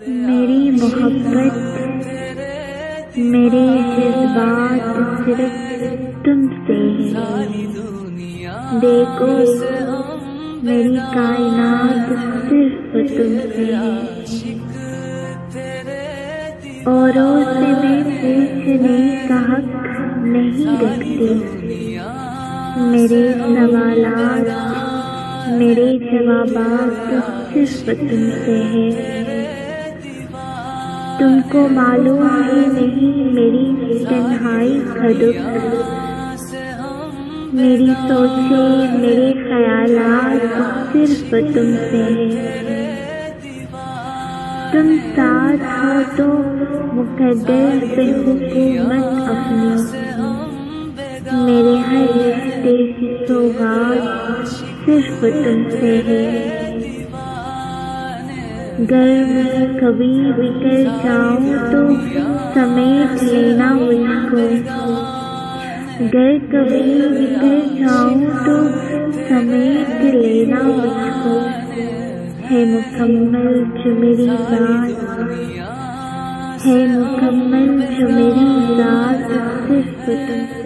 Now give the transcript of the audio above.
میری محبت، میرے جذبات صرف تم سے ہیں۔ دیکھو میری کائنات صرف تم سے ہے۔ اوروں سے میں پوچھنے کا حق نہیں رکھتی۔ میرے سوالات، میرے جوابات صرف تم سے ہے۔ تم کو معلوم ہی نہیں میری تنہائی کا دکھ، میری سوچیں، میرے خیالات صرف تم سے ہے۔ تم ساتھ ہو تو مقدر پہ حکومت اپنی، میرے ہر رشتے کی سوغات صرف تم سے ہے۔ گر میں کبھی بکھر جاؤں تو سمیٹ لینا مجھ کو، گر کبھی بکھر جاؤں تو سمیٹ لینا مجھ کو۔ ہے مکمل جو میری ذات، ہے مکمل جو میری ذات صرف تم۔